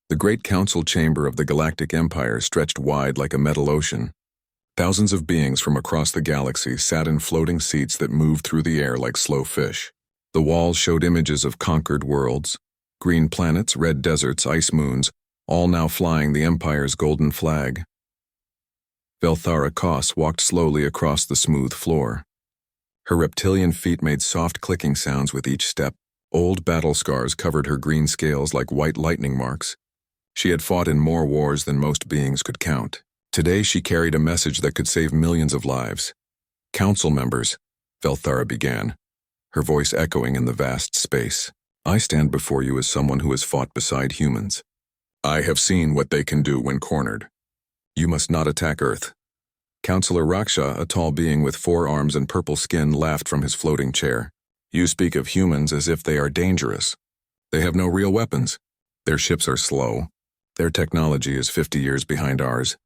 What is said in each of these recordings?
The great council chamber of the Galactic Empire stretched wide like a metal ocean. Thousands of beings from across the galaxy sat in floating seats that moved through the air like slow fish. The walls showed images of conquered worlds, green planets, red deserts, ice moons, all now flying the Empire's golden flag. Velthara Koss walked slowly across the smooth floor. Her reptilian feet made soft clicking sounds with each step. Old battle scars covered her green scales like white lightning marks. She had fought in more wars than most beings could count. Today she carried a message that could save millions of lives. "Council members," Velthara began, her voice echoing in the vast space. "I stand before you as someone who has fought beside humans. I have seen what they can do when cornered. You must not attack Earth." Councillor Raksha, a tall being with 4 arms and purple skin, laughed from his floating chair. "You speak of humans as if they are dangerous. They have no real weapons. Their ships are slow. Their technology is 50 years behind ours."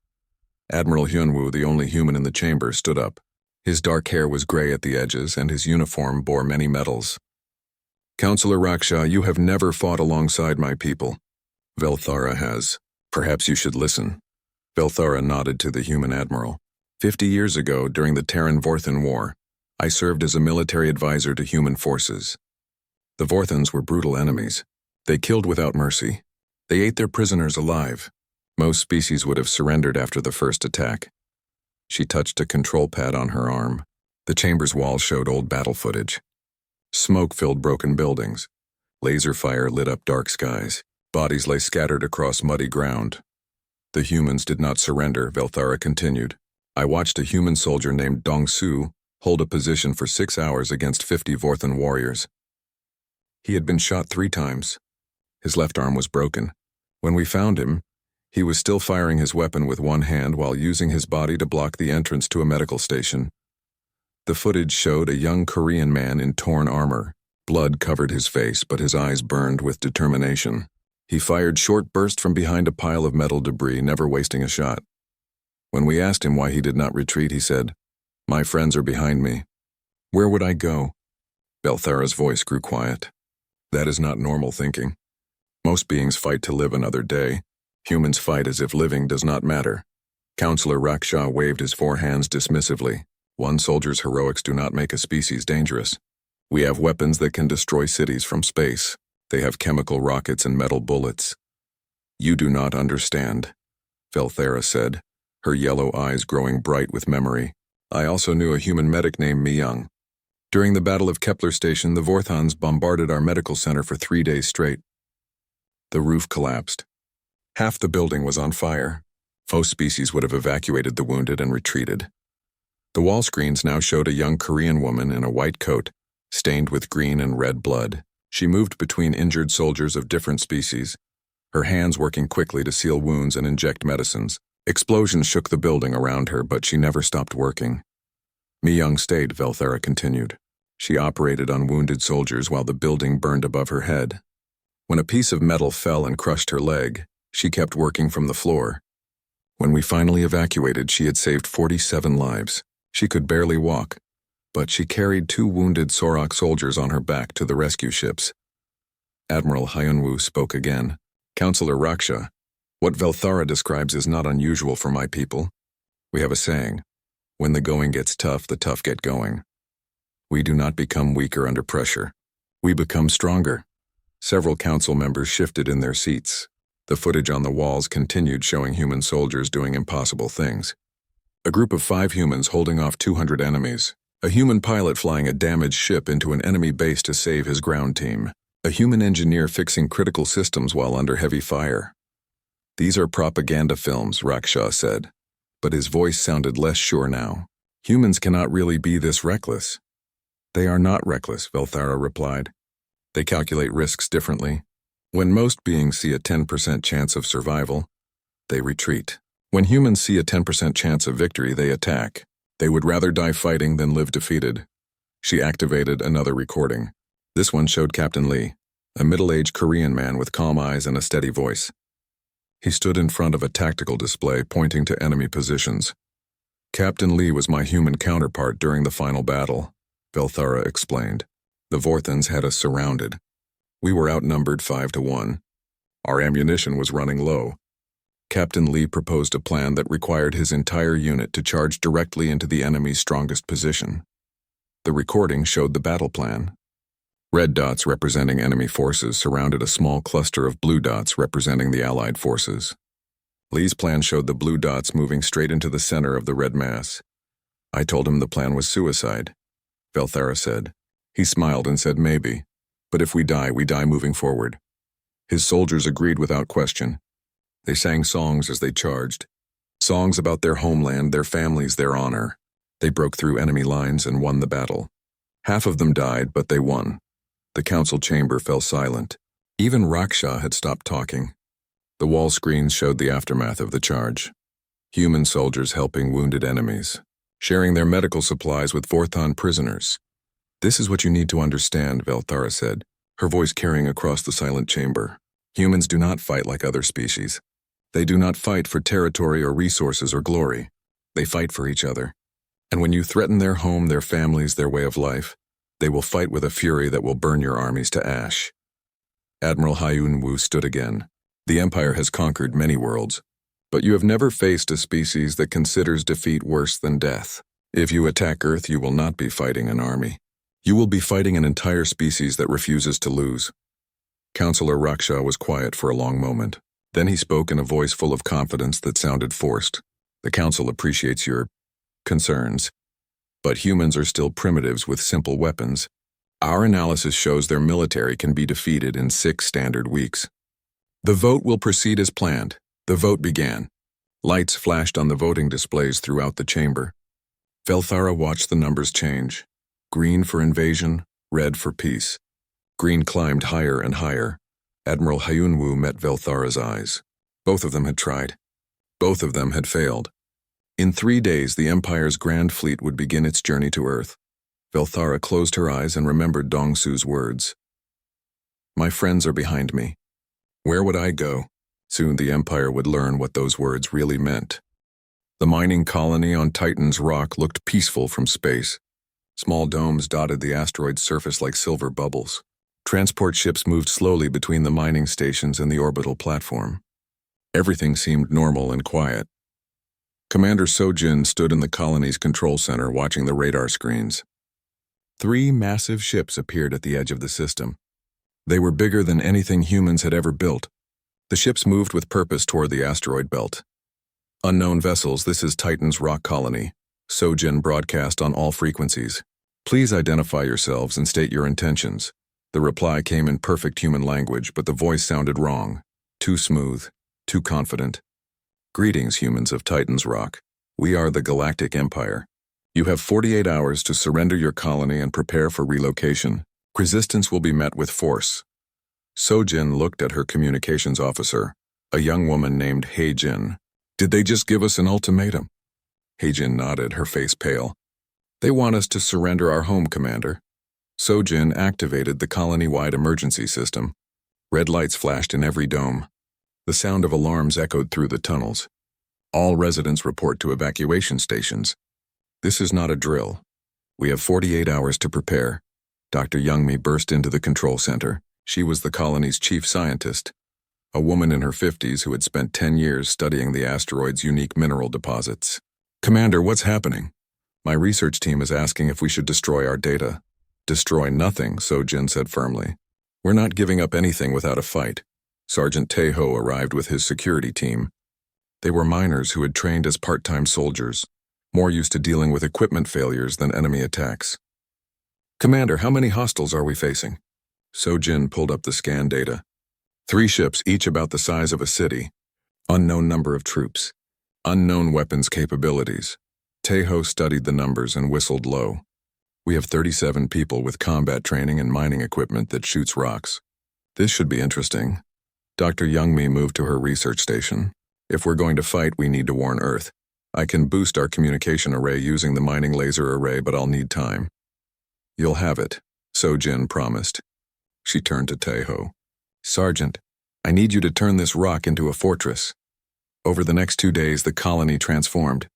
Admiral Hyunwoo, the only human in the chamber, stood up. His dark hair was gray at the edges, and his uniform bore many medals. "Councillor Raksha, you have never fought alongside my people. Velthara has. Perhaps you should listen." Velthara nodded to the human admiral. 50 years ago, during the Terran-Vorthan War, I served as a military advisor to human forces. The Vorthans were brutal enemies. They killed without mercy. They ate their prisoners alive. Most species would have surrendered after the first attack. She touched a control pad on her arm. The chamber's walls showed old battle footage. Smoke filled broken buildings. Laser fire lit up dark skies. Bodies lay scattered across muddy ground. "The humans did not surrender," Velthara continued. "I watched a human soldier named Dong-Su hold a position for 6 hours against 50 Vorthan warriors. He had been shot 3 times. His left arm was broken. When we found him, he was still firing his weapon with one hand while using his body to block the entrance to a medical station. The footage showed a young Korean man in torn armor. Blood covered his face, but his eyes burned with determination. He fired short bursts from behind a pile of metal debris, never wasting a shot. When we asked him why he did not retreat, he said, 'My friends are behind me. Where would I go?'" Velthara's voice grew quiet. "That is not normal thinking. Most beings fight to live another day. Humans fight as if living does not matter." Councillor Raksha waved his 4 hands dismissively. "One soldier's heroics do not make a species dangerous. We have weapons that can destroy cities from space. They have chemical rockets and metal bullets." "You do not understand," Velthara said, her yellow eyes growing bright with memory. "I also knew a human medic named Mi-young. During the Battle of Kepler Station, the Vorthans bombarded our medical center for 3 days straight. The roof collapsed. Half the building was on fire. Most species would have evacuated the wounded and retreated. The wall screens now showed a young Korean woman in a white coat, stained with green and red blood. She moved between injured soldiers of different species, her hands working quickly to seal wounds and inject medicines. Explosions shook the building around her, but she never stopped working. Mi-young stayed, Velthara continued. She operated on wounded soldiers while the building burned above her head. When a piece of metal fell and crushed her leg, she kept working from the floor. When we finally evacuated, she had saved 47 lives. She could barely walk, but she carried 2 wounded Sorok soldiers on her back to the rescue ships. Admiral Hyunwoo spoke again. "Councillor Raksha, what Velthara describes is not unusual for my people. We have a saying, when the going gets tough, the tough get going. We do not become weaker under pressure. We become stronger." Several council members shifted in their seats. The footage on the walls continued showing human soldiers doing impossible things. A group of 5 humans holding off 200 enemies. A human pilot flying a damaged ship into an enemy base to save his ground team. A human engineer fixing critical systems while under heavy fire. "These are propaganda films," Raksha said, but his voice sounded less sure now. "Humans cannot really be this reckless." "They are not reckless," Velthara replied. "They calculate risks differently. When most beings see a 10% chance of survival, they retreat. When humans see a 10% chance of victory, they attack. They would rather die fighting than live defeated." She activated another recording. This one showed Captain Lee, a middle-aged Korean man with calm eyes and a steady voice. He stood in front of a tactical display pointing to enemy positions. "Captain Lee was my human counterpart during the final battle," Velthara explained. "The Vorthans had us surrounded. We were outnumbered 5 to 1. Our ammunition was running low. Captain Lee proposed a plan that required his entire unit to charge directly into the enemy's strongest position. The recording showed the battle plan. Red dots representing enemy forces surrounded a small cluster of blue dots representing the Allied forces. Lee's plan showed the blue dots moving straight into the center of the red mass. I told him the plan was suicide, Velthara said. He smiled and said maybe, but if we die moving forward. His soldiers agreed without question. They sang songs as they charged. Songs about their homeland, their families, their honor. They broke through enemy lines and won the battle. Half of them died, but they won. The council chamber fell silent. Even Raksha had stopped talking. The wall screens showed the aftermath of the charge. Human soldiers helping wounded enemies, sharing their medical supplies with Vorthon prisoners. This is what you need to understand, Velthara said, her voice carrying across the silent chamber. Humans do not fight like other species. They do not fight for territory or resources or glory. They fight for each other. And when you threaten their home, their families, their way of life, they will fight with a fury that will burn your armies to ash. Admiral Hyun Woo stood again. The Empire has conquered many worlds, but you have never faced a species that considers defeat worse than death. If you attack Earth, you will not be fighting an army. You will be fighting an entire species that refuses to lose. Counselor Raksha was quiet for a long moment. Then he spoke in a voice full of confidence that sounded forced. The Council appreciates your concerns, but humans are still primitives with simple weapons. Our analysis shows their military can be defeated in 6 standard weeks. The vote will proceed as planned. The vote began. Lights flashed on the voting displays throughout the chamber. Velthara watched the numbers change. Green for invasion, red for peace. Green climbed higher and higher. Admiral Hyunwoo met Velthara's eyes. Both of them had tried. Both of them had failed. In 3 days, the Empire's Grand Fleet would begin its journey to Earth. Velthara closed her eyes and remembered Dongsu's words. My friends are behind me. Where would I go? Soon the Empire would learn what those words really meant. The mining colony on Titan's rock looked peaceful from space. Small domes dotted the asteroid's surface like silver bubbles. Transport ships moved slowly between the mining stations and the orbital platform. Everything seemed normal and quiet. Commander Sojin stood in the colony's control center watching the radar screens. 3 massive ships appeared at the edge of the system. They were bigger than anything humans had ever built. The ships moved with purpose toward the asteroid belt. Unknown vessels, this is Titan's rock colony. Sojin broadcast on all frequencies. Please identify yourselves and state your intentions. The reply came in perfect human language, but the voice sounded wrong. Too smooth, too confident. Greetings, humans of Titan's rock. We are the Galactic Empire. You have 48 hours to surrender your colony and prepare for relocation. Resistance will be met with force. Sojin looked at her communications officer, a young woman named Heijin. Did they just give us an ultimatum? Heijin nodded, her face pale. They want us to surrender our home, Commander. Sojin activated the colony-wide emergency system. Red lights flashed in every dome. The sound of alarms echoed through the tunnels. All residents report to evacuation stations. This is not a drill. We have 48 hours to prepare. Dr. Youngmi burst into the control center. She was the colony's chief scientist, a woman in her 50s who had spent 10 years studying the asteroid's unique mineral deposits. Commander, what's happening? My research team is asking if we should destroy our data. Destroy nothing, Sojin said firmly. We're not giving up anything without a fight. Sergeant Taeho arrived with his security team. They were miners who had trained as part-time soldiers, more used to dealing with equipment failures than enemy attacks. Commander, how many hostiles are we facing? Sojin pulled up the scan data. 3 ships, each about the size of a city. Unknown number of troops. Unknown weapons capabilities. Taeho studied the numbers and whistled low. We have 37 people with combat training and mining equipment that shoots rocks. This should be interesting. Dr. Youngmi moved to her research station. If we're going to fight, we need to warn Earth. I can boost our communication array using the mining laser array, but I'll need time. You'll have it, Sojin promised. She turned to Taeho. Sergeant, I need you to turn this rock into a fortress. Over the next 2 days, the colony transformed.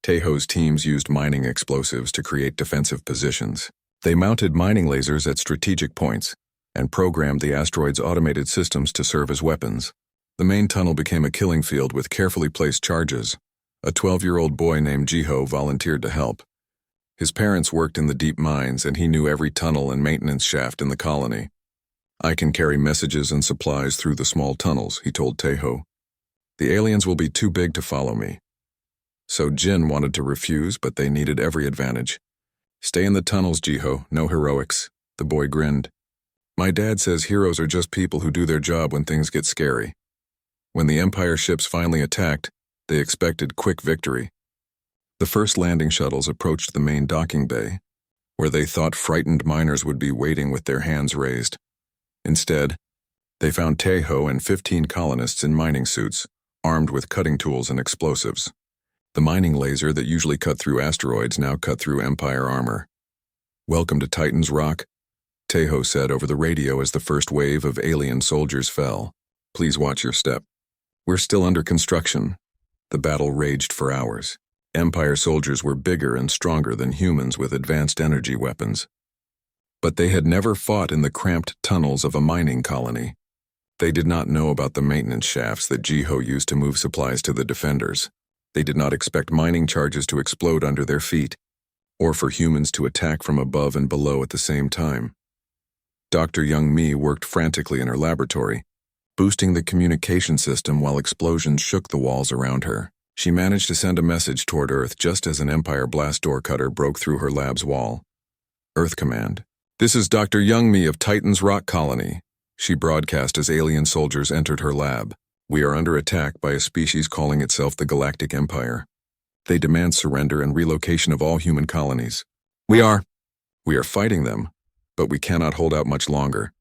Taeho's teams used mining explosives to create defensive positions. They mounted mining lasers at strategic points, and programmed the asteroid's automated systems to serve as weapons. The main tunnel became a killing field with carefully placed charges. A 12-year-old boy named Jiho volunteered to help. His parents worked in the deep mines, and he knew every tunnel and maintenance shaft in the colony. "I can carry messages and supplies through the small tunnels," he told Taeho. "The aliens will be too big to follow me." So Jin wanted to refuse, but they needed every advantage. "Stay in the tunnels, Jiho. No heroics." The boy grinned. "My dad says heroes are just people who do their job when things get scary." When the Empire ships finally attacked, they expected quick victory. The first landing shuttles approached the main docking bay, where they thought frightened miners would be waiting with their hands raised. Instead, they found Taeho and 15 colonists in mining suits, armed with cutting tools and explosives. The mining laser that usually cut through asteroids now cut through Empire armor. "Welcome to Titan's Rock," Taeho said over the radio as the first wave of alien soldiers fell. "Please watch your step." "We're still under construction." The battle raged for hours. Empire soldiers were bigger and stronger than humans with advanced energy weapons. But they had never fought in the cramped tunnels of a mining colony. They did not know about the maintenance shafts that Jiho used to move supplies to the defenders. They did not expect mining charges to explode under their feet, or for humans to attack from above and below at the same time. Dr. Young-mi worked frantically in her laboratory, boosting the communication system while explosions shook the walls around her. She managed to send a message toward Earth just as an Empire blast door cutter broke through her lab's wall. "Earth Command. This is Dr. Young-mi of Titan's Rock Colony," she broadcast as alien soldiers entered her lab. "We are under attack by a species calling itself the Galactic Empire. They demand surrender and relocation of all human colonies. We are fighting them, but we cannot hold out much longer."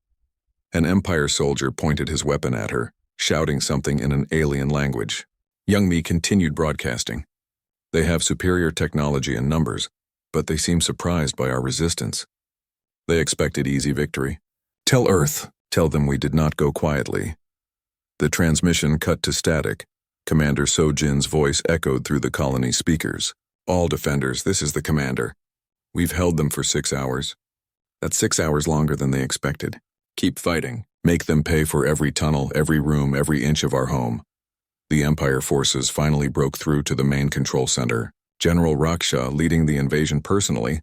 An Empire soldier pointed his weapon at her, shouting something in an alien language. Young-mi continued broadcasting. "They have superior technology and numbers, but they seem surprised by our resistance. They expected easy victory. Tell Earth, tell them we did not go quietly." The transmission cut to static. Commander Sojin's voice echoed through the colony speakers. "All defenders, this is the commander. We've held them for 6 hours. That's 6 hours longer than they expected. Keep fighting. Make them pay for every tunnel, every room, every inch of our home." The Empire forces finally broke through to the main control center. General Raksha, leading the invasion personally,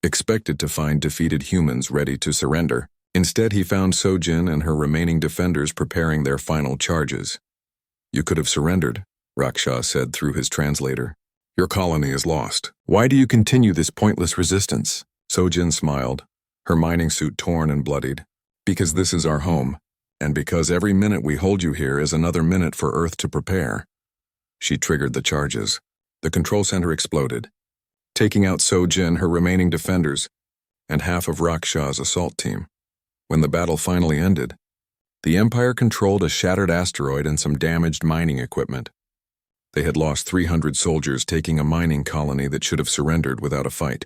expected to find defeated humans ready to surrender. Instead, he found Sojin and her remaining defenders preparing their final charges. "You could have surrendered," Raksha said through his translator. "Your colony is lost. Why do you continue this pointless resistance?" Sojin smiled, her mining suit torn and bloodied. "Because this is our home, and because every minute we hold you here is another minute for Earth to prepare." She triggered the charges. The control center exploded, taking out Sojin, her remaining defenders, and half of Raksha's assault team. When the battle finally ended, the Empire controlled a shattered asteroid and some damaged mining equipment. They had lost 300 soldiers, taking a mining colony that should have surrendered without a fight.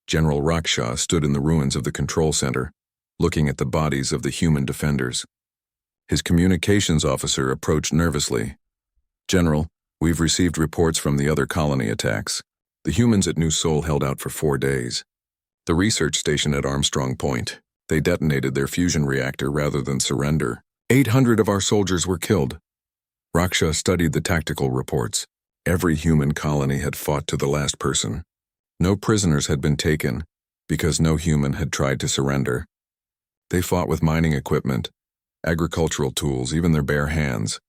General Raksha stood in the ruins of the control center, looking at the bodies of the human defenders. His communications officer approached nervously. "General, we've received reports from the other colony attacks. The humans at New Seoul held out for 4 days. The research station at Armstrong Point, they detonated their fusion reactor rather than surrender. 800 of our soldiers were killed." Raksha studied the tactical reports. Every human colony had fought to the last person. No prisoners had been taken, because no human had tried to surrender. They fought with mining equipment, agricultural tools, even their bare hands.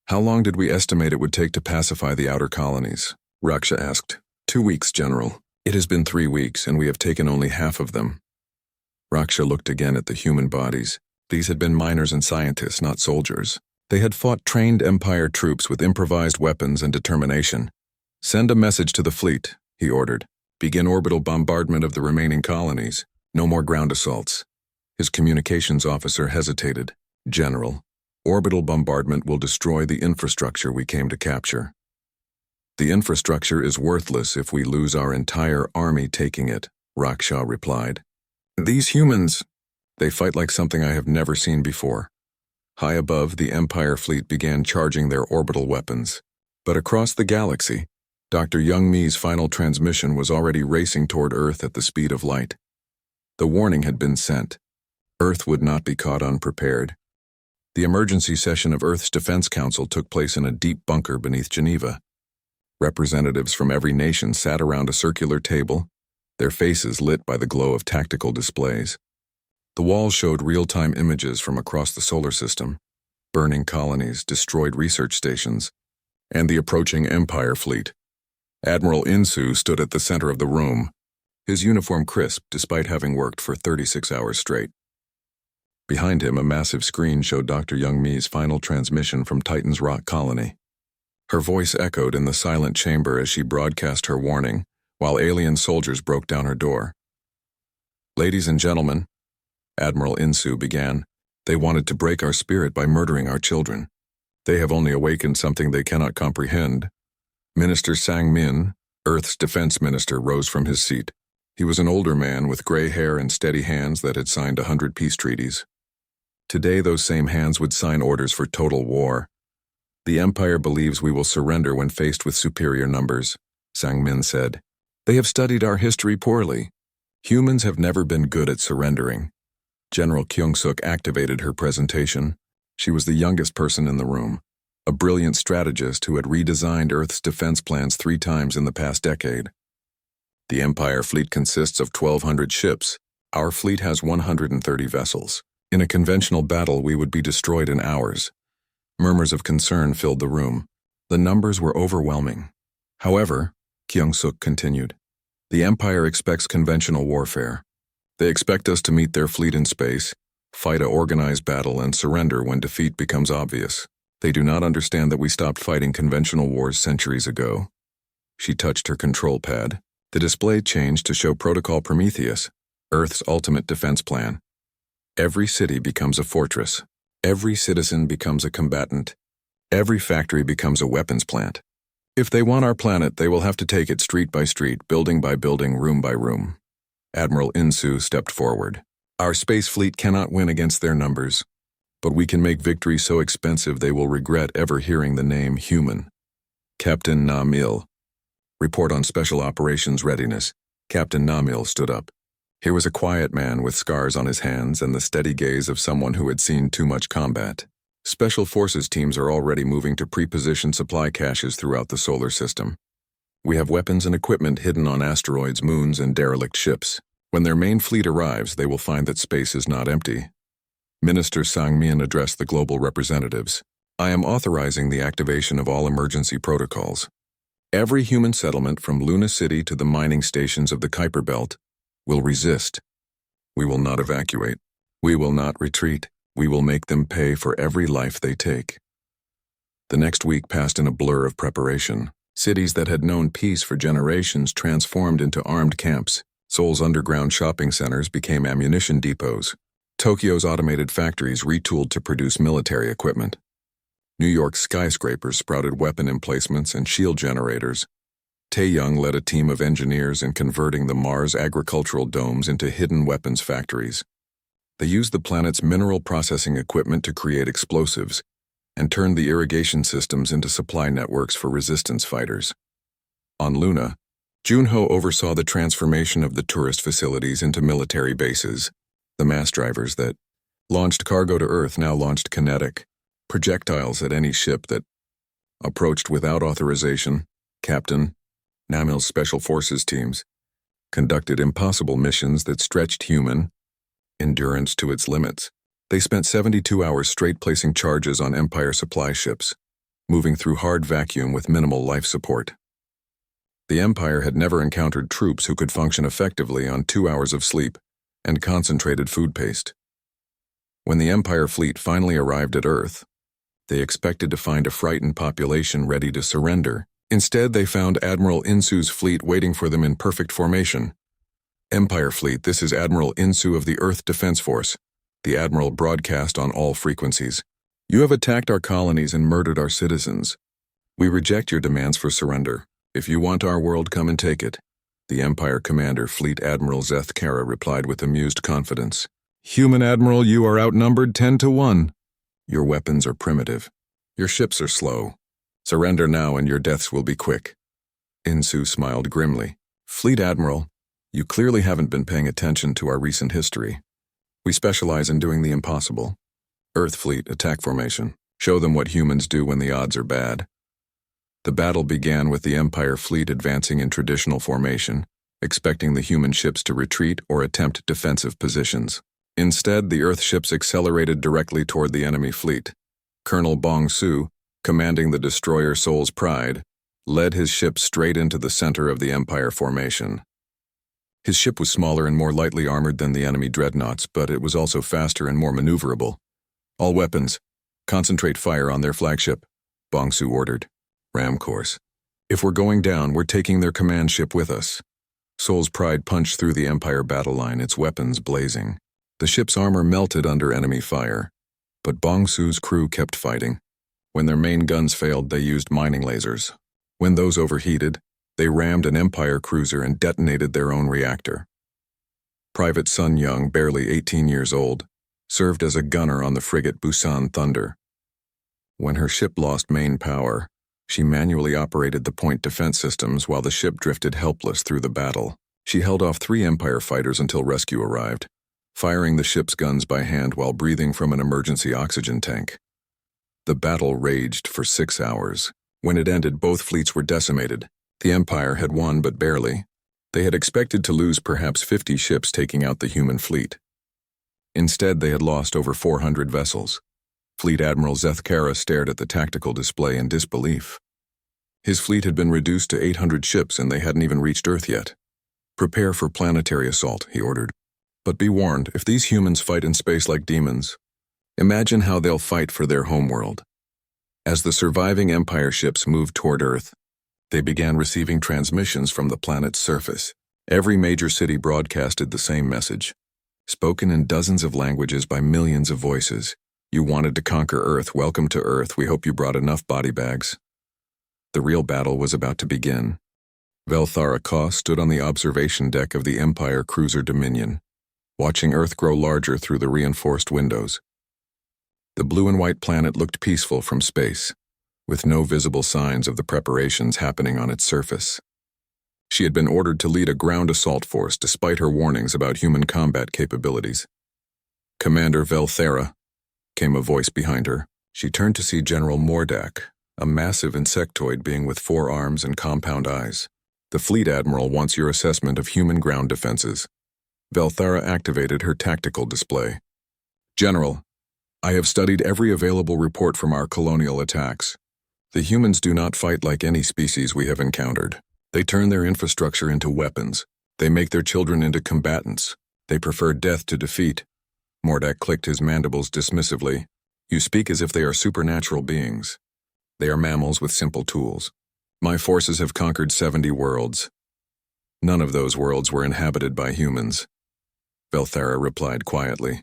"How long did we estimate it would take to pacify the outer colonies?" Raksha asked. 2 weeks, General. It has been 3 weeks, and we have taken only half of them." Raksha looked again at the human bodies. These had been miners and scientists, not soldiers. They had fought trained Empire troops with improvised weapons and determination. "Send a message to the fleet," he ordered. "Begin orbital bombardment of the remaining colonies. No more ground assaults." His communications officer hesitated. "General, orbital bombardment will destroy the infrastructure we came to capture." "The infrastructure is worthless if we lose our entire army taking it," Raksha replied. "These humans, they fight like something I have never seen before." High above, the Empire fleet began charging their orbital weapons. But across the galaxy, Dr. Young-mi's final transmission was already racing toward Earth at the speed of light. The warning had been sent. Earth would not be caught unprepared. The emergency session of Earth's Defense Council took place in a deep bunker beneath Geneva. Representatives from every nation sat around a circular table, their faces lit by the glow of tactical displays. The walls showed real-time images from across the solar system, burning colonies, destroyed research stations, and the approaching Empire fleet. Admiral Insu stood at the center of the room, his uniform crisp despite having worked for 36 hours straight. Behind him, a massive screen showed Dr. Youngmi's final transmission from Titan's rock colony. Her voice echoed in the silent chamber as she broadcast her warning, while alien soldiers broke down her door. "Ladies and gentlemen," Admiral Insu began, "they wanted to break our spirit by murdering our children. They have only awakened something they cannot comprehend." Minister Sang Min, Earth's defense minister, rose from his seat. He was an older man with gray hair and steady hands that had signed 100 peace treaties. Today, those same hands would sign orders for total war. "The Empire believes we will surrender when faced with superior numbers," Sang Min said. "They have studied our history poorly. Humans have never been good at surrendering." General Kyung-suk activated her presentation. She was the youngest person in the room, a brilliant strategist who had redesigned Earth's defense plans 3 times in the past decade. "The Empire fleet consists of 1,200 ships. Our fleet has 130 vessels. In a conventional battle, we would be destroyed in hours." Murmurs of concern filled the room. The numbers were overwhelming. "However," Kyung-suk continued, "the Empire expects conventional warfare. They expect us to meet their fleet in space, fight a organized battle, and surrender when defeat becomes obvious. They do not understand that we stopped fighting conventional wars centuries ago." She touched her control pad. The display changed to show Protocol Prometheus, Earth's ultimate defense plan. Every city becomes a fortress. Every citizen becomes a combatant. Every factory becomes a weapons plant. If they want our planet, they will have to take it street by street, building by building, room by room. Admiral Insu stepped forward. "Our space fleet cannot win against their numbers, but we can make victory so expensive they will regret ever hearing the name human." Captain Namil. "Report on Special Operations Readiness." Captain Namil stood up. He was a quiet man with scars on his hands and the steady gaze of someone who had seen too much combat. "Special Forces teams are already moving to pre-position supply caches throughout the solar system. We have weapons and equipment hidden on asteroids, moons, and derelict ships. When their main fleet arrives, they will find that space is not empty." Minister Sang Min addressed the global representatives. "I am authorizing the activation of all emergency protocols. Every human settlement from Luna City to the mining stations of the Kuiper Belt will resist. We will not evacuate. We will not retreat. We will make them pay for every life they take." The next week passed in a blur of preparation. Cities that had known peace for generations transformed into armed camps. Seoul's underground shopping centers became ammunition depots. Tokyo's automated factories retooled to produce military equipment. New York's skyscrapers sprouted weapon emplacements and shield generators. Taeyong led a team of engineers in converting the Mars agricultural domes into hidden weapons factories. They used the planet's mineral processing equipment to create explosives and turned the irrigation systems into supply networks for resistance fighters. On Luna, Junho oversaw the transformation of the tourist facilities into military bases. The mass drivers that launched cargo to Earth now launched kinetic projectiles at any ship that approached without authorization. Captain Namil's Special Forces teams conducted impossible missions that stretched human endurance to its limits. They spent 72 hours straight placing charges on Empire supply ships, moving through hard vacuum with minimal life support. The Empire had never encountered troops who could function effectively on 2 hours of sleep and concentrated food paste. When the Empire fleet finally arrived at Earth, they expected to find a frightened population ready to surrender. Instead, they found Admiral Insu's fleet waiting for them in perfect formation. "Empire fleet, this is Admiral Insu of the Earth Defense Force." The Admiral broadcast on all frequencies. "You have attacked our colonies and murdered our citizens. We reject your demands for surrender. If you want our world, come and take it." The Empire commander, Fleet Admiral Zeth Kara, replied with amused confidence. "Human Admiral, you are outnumbered 10 to 1. Your weapons are primitive. Your ships are slow. Surrender now and your deaths will be quick." Insu smiled grimly. "Fleet Admiral, you clearly haven't been paying attention to our recent history. We specialize in doing the impossible. Earth Fleet, attack formation. Show them what humans do when the odds are bad. The battle began with the Empire fleet advancing in traditional formation, expecting the human ships to retreat or attempt defensive positions. Instead, the Earth ships accelerated directly toward the enemy fleet. Colonel Bong Su, commanding the destroyer Soul's Pride, led his ship straight into the center of the Empire formation. His ship was smaller and more lightly armored than the enemy dreadnoughts, but it was also faster and more maneuverable. All weapons, concentrate fire on their flagship, Bong Su ordered. Ram course. If we're going down, we're taking their command ship with us. Soul's Pride punched through the Empire battle line, its weapons blazing. The ship's armor melted under enemy fire, but Bong Su's crew kept fighting. When their main guns failed, they used mining lasers. When those overheated, they rammed an Empire cruiser and detonated their own reactor. Private Sun Young, barely 18 years old, served as a gunner on the frigate Busan Thunder. When her ship lost main power, she manually operated the point defense systems while the ship drifted helpless through the battle. She held off 3 Empire fighters until rescue arrived, firing the ship's guns by hand while breathing from an emergency oxygen tank. The battle raged for 6 hours. When it ended, both fleets were decimated. The Empire had won, but barely. They had expected to lose perhaps 50 ships taking out the human fleet. Instead, they had lost over 400 vessels. Fleet Admiral Zethkara stared at the tactical display in disbelief. His fleet had been reduced to 800 ships and they hadn't even reached Earth yet. Prepare for planetary assault, he ordered. But be warned, if these humans fight in space like demons, imagine how they'll fight for their homeworld. As the surviving Empire ships moved toward Earth, they began receiving transmissions from the planet's surface. Every major city broadcasted the same message, spoken in dozens of languages by millions of voices. You wanted to conquer Earth. Welcome to Earth. We hope you brought enough body bags. The real battle was about to begin. Velthara Ka stood on the observation deck of the Empire cruiser Dominion, watching Earth grow larger through the reinforced windows. The blue and white planet looked peaceful from space, with no visible signs of the preparations happening on its surface. She had been ordered to lead a ground assault force despite her warnings about human combat capabilities. Commander Velthara, came a voice behind her. She turned to see General Mordak, a massive insectoid being with 4 arms and compound eyes. The Fleet Admiral wants your assessment of human ground defenses. Velthara activated her tactical display. General, I have studied every available report from our colonial attacks. The humans do not fight like any species we have encountered. They turn their infrastructure into weapons. They make their children into combatants. They prefer death to defeat. Mordak clicked his mandibles dismissively. You speak as if they are supernatural beings. They are mammals with simple tools. My forces have conquered 70 worlds. None of those worlds were inhabited by humans. Velthara replied quietly.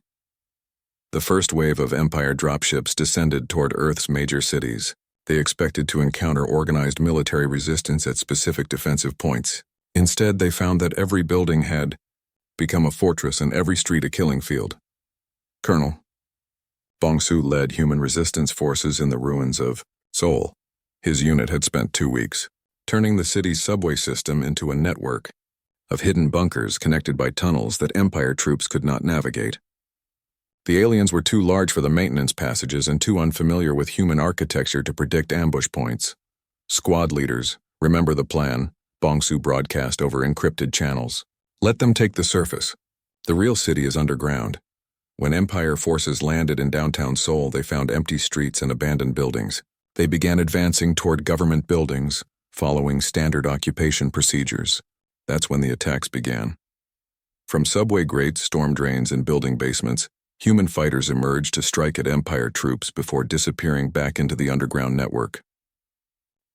The first wave of Empire dropships descended toward Earth's major cities. They expected to encounter organized military resistance at specific defensive points. Instead, they found that every building had become a fortress and every street a killing field. Colonel, Bong Su led human resistance forces in the ruins of Seoul. His unit had spent 2 weeks, turning the city's subway system into a network of hidden bunkers connected by tunnels that Empire troops could not navigate. The aliens were too large for the maintenance passages and too unfamiliar with human architecture to predict ambush points. Squad leaders, remember the plan, Bong Su broadcast over encrypted channels. Let them take the surface. The real city is underground. When Empire forces landed in downtown Seoul, they found empty streets and abandoned buildings. They began advancing toward government buildings, following standard occupation procedures. That's when the attacks began. From subway grates, storm drains, and building basements, human fighters emerged to strike at Empire troops before disappearing back into the underground network.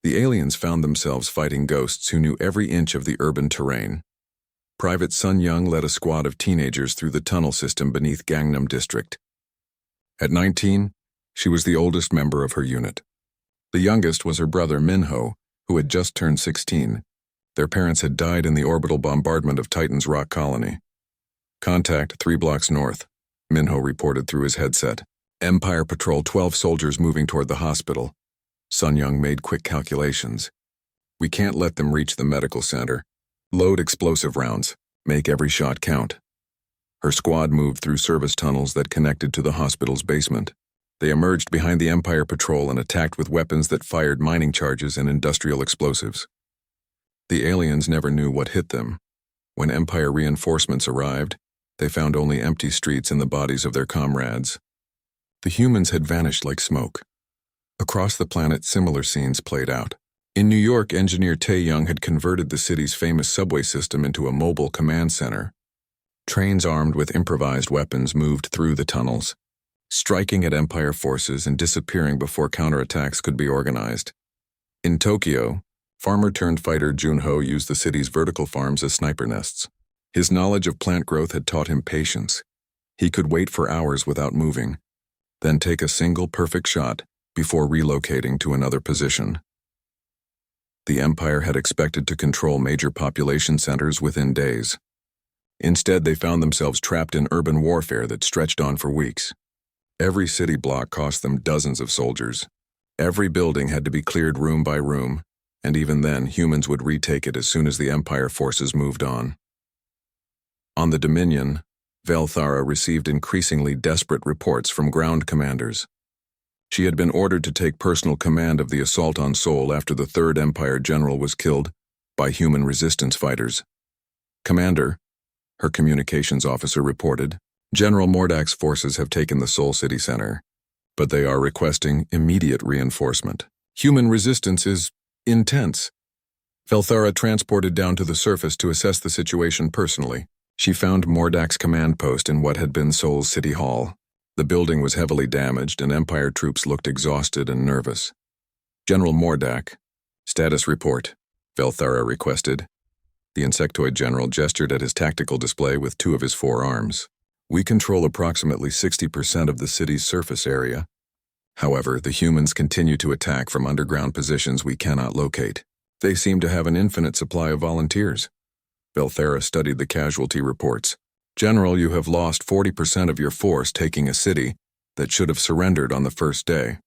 The aliens found themselves fighting ghosts who knew every inch of the urban terrain. Private Sun Young led a squad of teenagers through the tunnel system beneath Gangnam District. At 19, she was the oldest member of her unit. The youngest was her brother Minho, who had just turned 16. Their parents had died in the orbital bombardment of Titan's rock colony. Contact 3 blocks north, Minho reported through his headset. Empire Patrol 12 soldiers moving toward the hospital. Sun Young made quick calculations. We can't let them reach the medical center. Load explosive rounds. Make every shot count. Her squad moved through service tunnels that connected to the hospital's basement. They emerged behind the Empire patrol and attacked with weapons that fired mining charges and industrial explosives. The aliens never knew what hit them. When Empire reinforcements arrived, they found only empty streets and the bodies of their comrades. The humans had vanished like smoke. Across the planet, similar scenes played out. In New York, engineer Tae Young had converted the city's famous subway system into a mobile command center. Trains armed with improvised weapons moved through the tunnels, striking at Empire forces and disappearing before counterattacks could be organized. In Tokyo, farmer-turned-fighter Junho used the city's vertical farms as sniper nests. His knowledge of plant growth had taught him patience. He could wait for hours without moving, then take a single perfect shot before relocating to another position. The Empire had expected to control major population centers within days. Instead, they found themselves trapped in urban warfare that stretched on for weeks. Every city block cost them dozens of soldiers. Every building had to be cleared room by room, and even then, humans would retake it as soon as the Empire forces moved on. On the Dominion, Velthara received increasingly desperate reports from ground commanders. She had been ordered to take personal command of the assault on Seoul after the Third Empire general was killed by human resistance fighters. "Commander," her communications officer reported, "General Mordak's forces have taken the Seoul city center, but they are requesting immediate reinforcement. Human resistance is intense." Velthara transported down to the surface to assess the situation personally. She found Mordak's command post in what had been Seoul's city hall. The building was heavily damaged and Empire troops looked exhausted and nervous. "General Mordak, status report," Velthara requested. The insectoid general gestured at his tactical display with two of his four arms. "We control approximately 60% of the city's surface area. However, the humans continue to attack from underground positions we cannot locate. They seem to have an infinite supply of volunteers." Velthara studied the casualty reports. "General, you have lost 40% of your force taking a city that should have surrendered on the first day."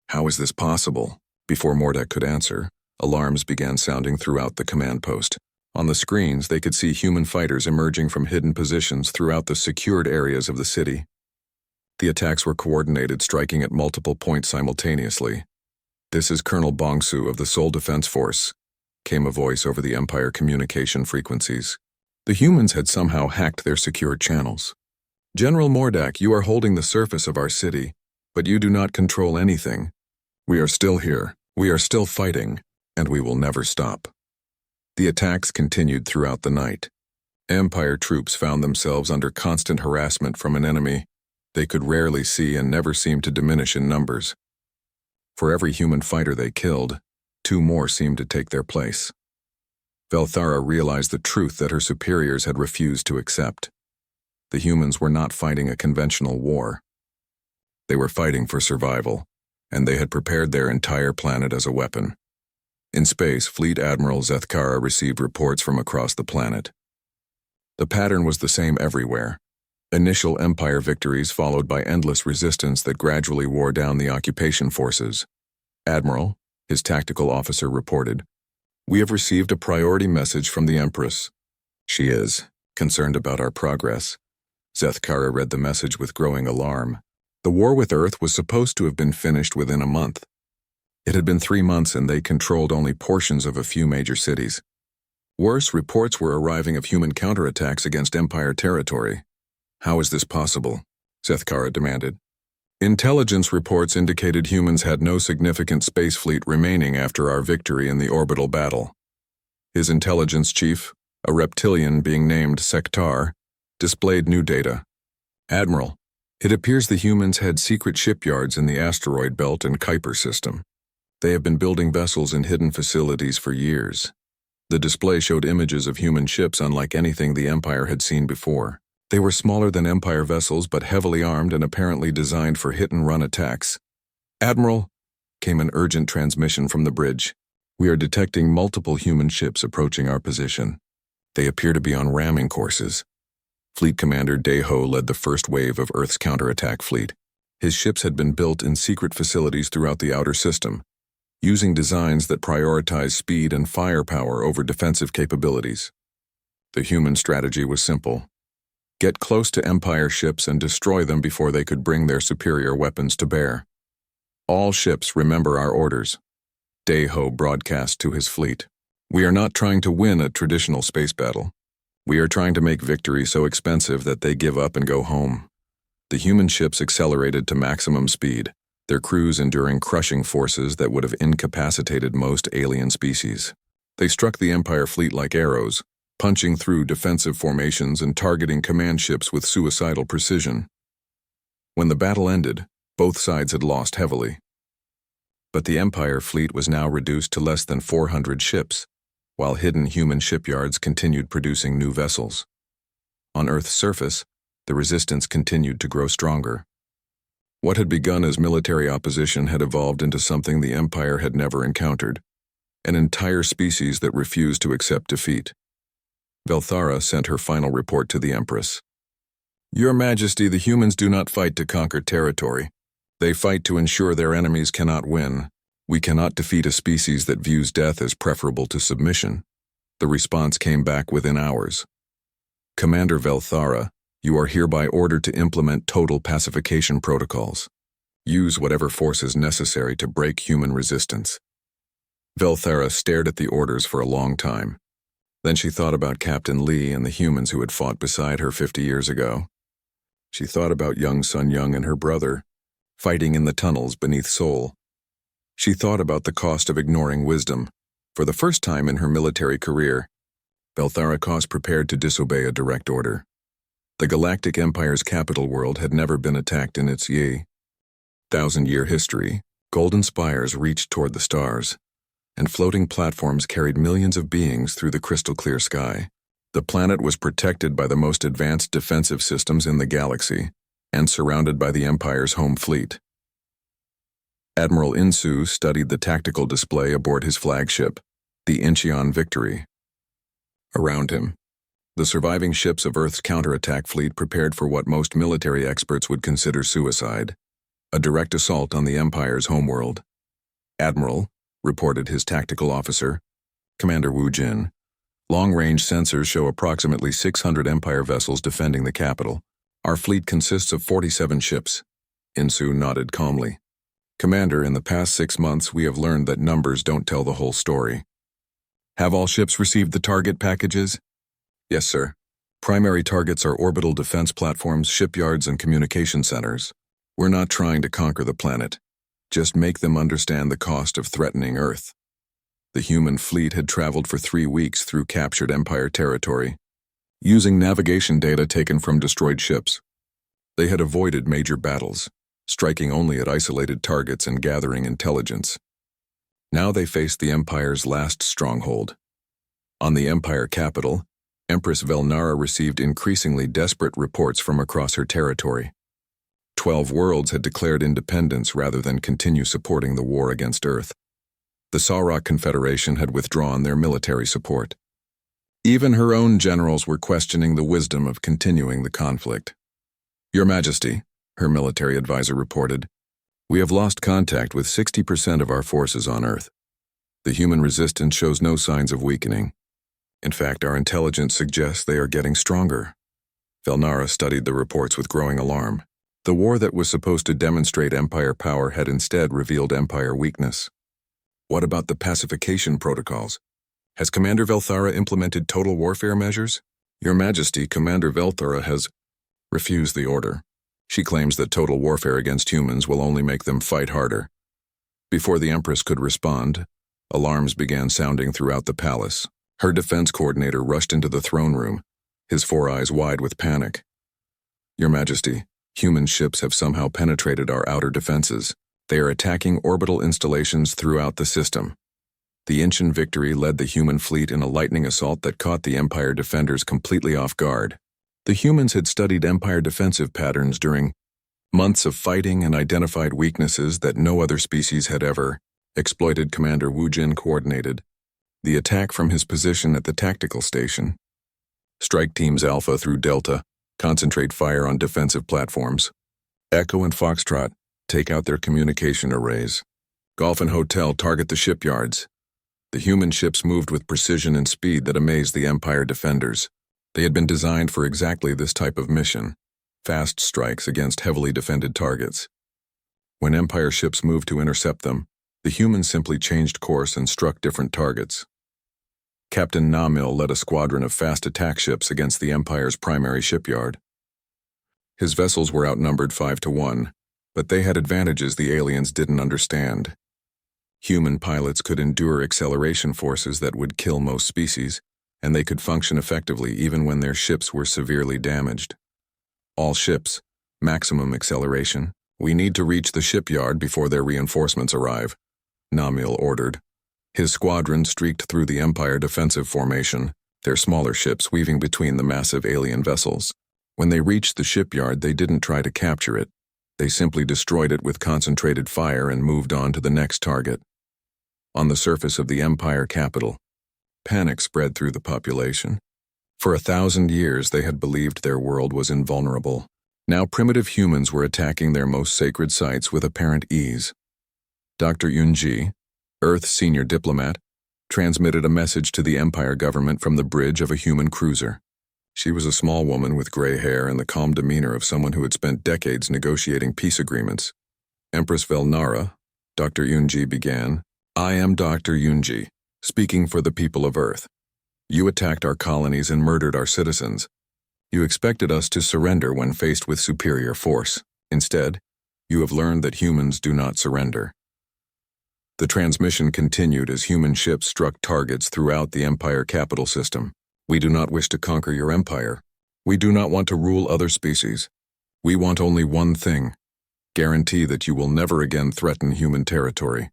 "How is this possible?" Before Mordak could answer, alarms began sounding throughout the command post. On the screens, they could see human fighters emerging from hidden positions throughout the secured areas of the city. The attacks were coordinated, striking at multiple points simultaneously. "This is Colonel Bongsu of the Seoul Defense Force," came a voice over the Empire communication frequencies. The humans had somehow hacked their secured channels. "General Mordak, you are holding the surface of our city, but you do not control anything. We are still here, we are still fighting, and we will never stop." The attacks continued throughout the night. Empire troops found themselves under constant harassment from an enemy they could rarely see and never seemed to diminish in numbers. For every human fighter they killed, two more seemed to take their place. Velthara realized the truth that her superiors had refused to accept. The humans were not fighting a conventional war. They were fighting for survival, and they had prepared their entire planet as a weapon. In space, Fleet Admiral Zethkara received reports from across the planet. The pattern was the same everywhere. Initial Empire victories followed by endless resistance that gradually wore down the occupation forces. "Admiral," his tactical officer reported, "we have received a priority message from the Empress. She is concerned about our progress." Zethkara read the message with growing alarm. The war with Earth was supposed to have been finished within a month. It had been 3 months and they controlled only portions of a few major cities. Worse, reports were arriving of human counterattacks against Empire territory. "How is this possible?" Zethkara demanded. "Intelligence reports indicated humans had no significant space fleet remaining after our victory in the orbital battle." His intelligence chief, a reptilian being named Sektar, displayed new data. "Admiral, it appears the humans had secret shipyards in the asteroid belt and Kuiper system. They have been building vessels in hidden facilities for years." The display showed images of human ships unlike anything the Empire had seen before. They were smaller than Empire vessels but heavily armed and apparently designed for hit-and-run attacks. "Admiral," came an urgent transmission from the bridge. "We are detecting multiple human ships approaching our position. They appear to be on ramming courses." Fleet Commander Daeho led the first wave of Earth's counterattack fleet. His ships had been built in secret facilities throughout the outer system, using designs that prioritize speed and firepower over defensive capabilities. The human strategy was simple. Get close to Empire ships and destroy them before they could bring their superior weapons to bear. All ships remember our orders. Daiho broadcast to his fleet. We are not trying to win a traditional space battle. We are trying to make victory so expensive that they give up and go home. The human ships accelerated to maximum speed, their crews enduring crushing forces that would have incapacitated most alien species. They struck the Empire fleet like arrows, punching through defensive formations and targeting command ships with suicidal precision. When the battle ended, both sides had lost heavily. But the Empire fleet was now reduced to less than 400 ships, while hidden human shipyards continued producing new vessels. On Earth's surface, the resistance continued to grow stronger. What had begun as military opposition had evolved into something the Empire had never encountered, an entire species that refused to accept defeat. Velthara sent her final report to the Empress. Your Majesty, the humans do not fight to conquer territory. They fight to ensure their enemies cannot win. We cannot defeat a species that views death as preferable to submission. The response came back within hours. Commander Velthara, you are hereby ordered to implement total pacification protocols. Use whatever force is necessary to break human resistance. Velthara stared at the orders for a long time. Then she thought about Captain Lee and the humans who had fought beside her 50 years ago. She thought about young Sun Young and her brother, fighting in the tunnels beneath Seoul. She thought about the cost of ignoring wisdom. For the first time in her military career, Velthara was prepared to disobey a direct order. The Galactic Empire's capital world had never been attacked in its 1,000-year history. Golden spires reached toward the stars, and floating platforms carried millions of beings through the crystal-clear sky. The planet was protected by the most advanced defensive systems in the galaxy, and surrounded by the Empire's home fleet. Admiral Insu studied the tactical display aboard his flagship, the Incheon Victory. Around him, the surviving ships of Earth's counterattack fleet prepared for what most military experts would consider suicide, a direct assault on the Empire's homeworld. Admiral, reported his tactical officer, Commander Wu Jin, long-range sensors show approximately 600 Empire vessels defending the capital. Our fleet consists of 47 ships. Insu nodded calmly. Commander, in the past 6 months we have learned that numbers don't tell the whole story. Have all ships received the target packages? Yes, sir. Primary targets are orbital defense platforms, shipyards, and communication centers. We're not trying to conquer the planet. Just make them understand the cost of threatening Earth. The human fleet had traveled for 3 weeks through captured Empire territory, using navigation data taken from destroyed ships. They had avoided major battles, striking only at isolated targets and gathering intelligence. Now they faced the Empire's last stronghold. On the Empire capital, Empress Velnara received increasingly desperate reports from across her territory. 12 worlds had declared independence rather than continue supporting the war against Earth. The Sauroch Confederation had withdrawn their military support. Even her own generals were questioning the wisdom of continuing the conflict. Your Majesty, her military advisor reported, we have lost contact with 60% of our forces on Earth. The human resistance shows no signs of weakening. In fact, our intelligence suggests they are getting stronger. Velnara studied the reports with growing alarm. The war that was supposed to demonstrate Empire power had instead revealed Empire weakness. What about the pacification protocols? Has Commander Velthara implemented total warfare measures? Your Majesty, Commander Velthara has refused the order. She claims that total warfare against humans will only make them fight harder. Before the Empress could respond, alarms began sounding throughout the palace. Her defense coordinator rushed into the throne room, his 4 eyes wide with panic. Your Majesty, human ships have somehow penetrated our outer defenses. They are attacking orbital installations throughout the system. The Incheon Victory led the human fleet in a lightning assault that caught the Empire defenders completely off guard. The humans had studied Empire defensive patterns during months of fighting and identified weaknesses that no other species had ever exploited. Commander Wu Jin coordinated the attack from his position at the tactical station. Strike Teams Alpha through Delta concentrate fire on defensive platforms. Echo and Foxtrot take out their communication arrays. Golf and Hotel target the shipyards. The human ships moved with precision and speed that amazed the Empire defenders. They had been designed for exactly this type of mission, fast strikes against heavily defended targets. When Empire ships moved to intercept them, the humans simply changed course and struck different targets. Captain Namil led a squadron of fast attack ships against the Empire's primary shipyard. His vessels were outnumbered 5-1, but they had advantages the aliens didn't understand. Human pilots could endure acceleration forces that would kill most species, and they could function effectively even when their ships were severely damaged. All ships, maximum acceleration. We need to reach the shipyard before their reinforcements arrive, Namil ordered. His squadron streaked through the Empire defensive formation, their smaller ships weaving between the massive alien vessels. When they reached the shipyard, they didn't try to capture it. They simply destroyed it with concentrated fire and moved on to the next target. On the surface of the Empire capital, panic spread through the population. For 1,000 years, they had believed their world was invulnerable. Now primitive humans were attacking their most sacred sites with apparent ease. Dr. Yunji, Earth's senior diplomat, transmitted a message to the Empire government from the bridge of a human cruiser. She was a small woman with gray hair and the calm demeanor of someone who had spent decades negotiating peace agreements. Empress Velnara, Dr. Yunji began, I am Dr. Yunji, speaking for the people of Earth. You attacked our colonies and murdered our citizens. You expected us to surrender when faced with superior force. Instead, you have learned that humans do not surrender. The transmission continued as human ships struck targets throughout the Empire capital system. We do not wish to conquer your empire. We do not want to rule other species. We want only one thing: guarantee that you will never again threaten human territory.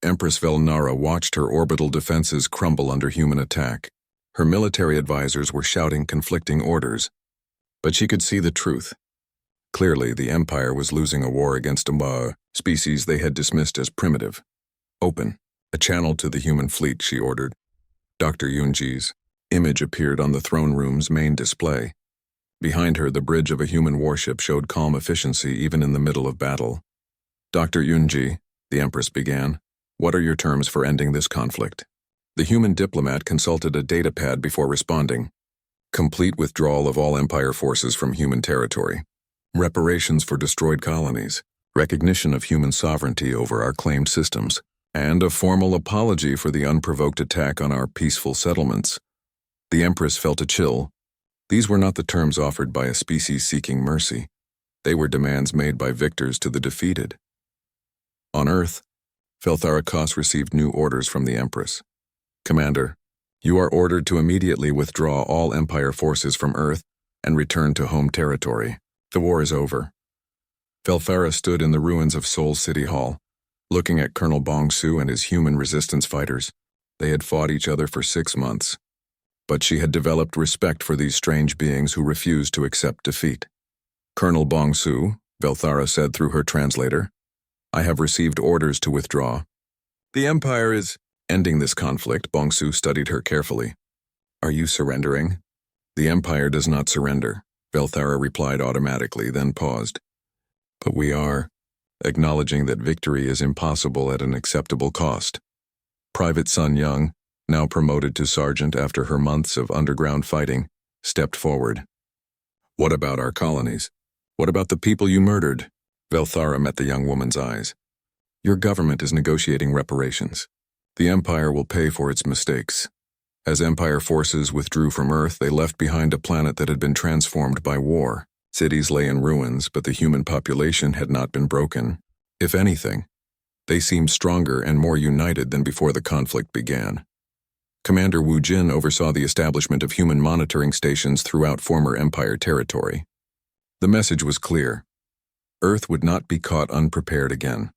Empress Velnara watched her orbital defenses crumble under human attack. Her military advisors were shouting conflicting orders, but she could see the truth. Clearly, the Empire was losing a war against a species they had dismissed as primitive. Open a channel to the human fleet, she ordered. Dr. Yunji's image appeared on the throne room's main display. Behind her, the bridge of a human warship showed calm efficiency even in the middle of battle. Dr. Yunji, the Empress began, what are your terms for ending this conflict? The human diplomat consulted a datapad before responding. Complete withdrawal of all Empire forces from human territory. Reparations for destroyed colonies. Recognition of human sovereignty over our claimed systems. And a formal apology for the unprovoked attack on our peaceful settlements. The Empress felt a chill. These were not the terms offered by a species seeking mercy. They were demands made by victors to the defeated. On Earth, Veltharakos received new orders from the Empress. Commander, you are ordered to immediately withdraw all Empire forces from Earth and return to home territory. The war is over. Velthara stood in the ruins of Seoul City Hall, looking at Colonel Bong-Su and his human resistance fighters. They had fought each other for 6 months, but she had developed respect for these strange beings who refused to accept defeat. Colonel Bong-Su, Velthara said through her translator, I have received orders to withdraw. The Empire is ending this conflict. Bong-Su studied her carefully. Are you surrendering? The Empire does not surrender, Velthara replied automatically, then paused. But we are, acknowledging that victory is impossible at an acceptable cost. Private Sun Young, now promoted to sergeant after her months of underground fighting, stepped forward. What about our colonies? What about the people you murdered? Velthara met the young woman's eyes. Your government is negotiating reparations. The Empire will pay for its mistakes. As Empire forces withdrew from Earth, they left behind a planet that had been transformed by war. Cities lay in ruins, but the human population had not been broken. If anything, they seemed stronger and more united than before the conflict began. Commander Wu Jin oversaw the establishment of human monitoring stations throughout former Empire territory. The message was clear. Earth would not be caught unprepared again.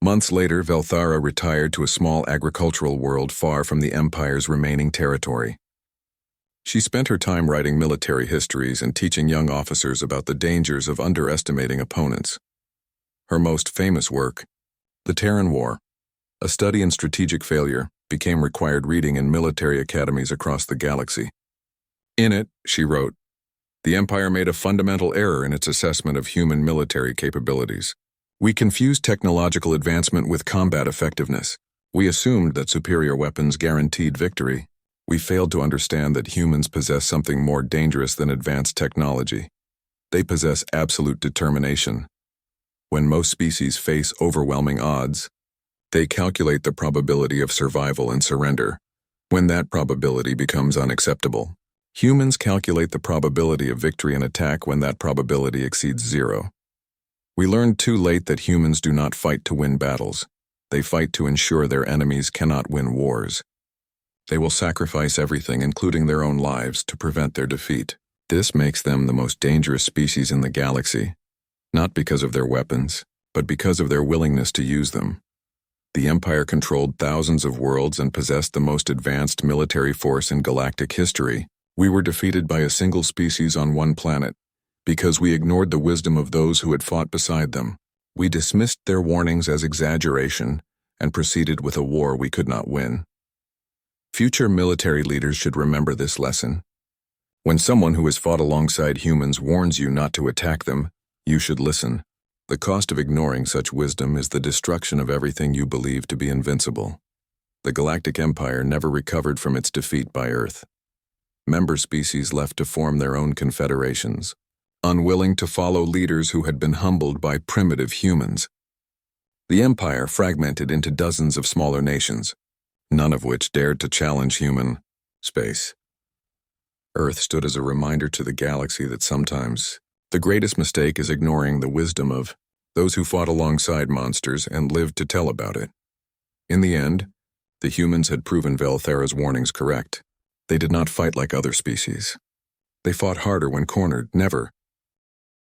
Months later, Velthara retired to a small agricultural world far from the Empire's remaining territory. She spent her time writing military histories and teaching young officers about the dangers of underestimating opponents. Her most famous work, The Terran War, a study in strategic failure, became required reading in military academies across the galaxy. In it, she wrote, the Empire made a fundamental error in its assessment of human military capabilities. We confused technological advancement with combat effectiveness. We assumed that superior weapons guaranteed victory. We failed to understand that humans possess something more dangerous than advanced technology. They possess absolute determination. When most species face overwhelming odds, they calculate the probability of survival and surrender. When that probability becomes unacceptable, humans calculate the probability of victory and attack when that probability exceeds zero. We learned too late that humans do not fight to win battles. They fight to ensure their enemies cannot win wars. They will sacrifice everything, including their own lives, to prevent their defeat. This makes them the most dangerous species in the galaxy, not because of their weapons, but because of their willingness to use them. The Empire controlled thousands of worlds and possessed the most advanced military force in galactic history. We were defeated by a single species on one planet, because we ignored the wisdom of those who had fought beside them. We dismissed their warnings as exaggeration and proceeded with a war we could not win. Future military leaders should remember this lesson. When someone who has fought alongside humans warns you not to attack them, you should listen. The cost of ignoring such wisdom is the destruction of everything you believe to be invincible. The Galactic Empire never recovered from its defeat by Earth. Member species left to form their own confederations, unwilling to follow leaders who had been humbled by primitive humans. The Empire fragmented into dozens of smaller nations, none of which dared to challenge human space. Earth stood as a reminder to the galaxy that sometimes the greatest mistake is ignoring the wisdom of those who fought alongside monsters and lived to tell about it. In the end, the humans had proven Velthera's warnings correct. They did not fight like other species. They fought harder when cornered, never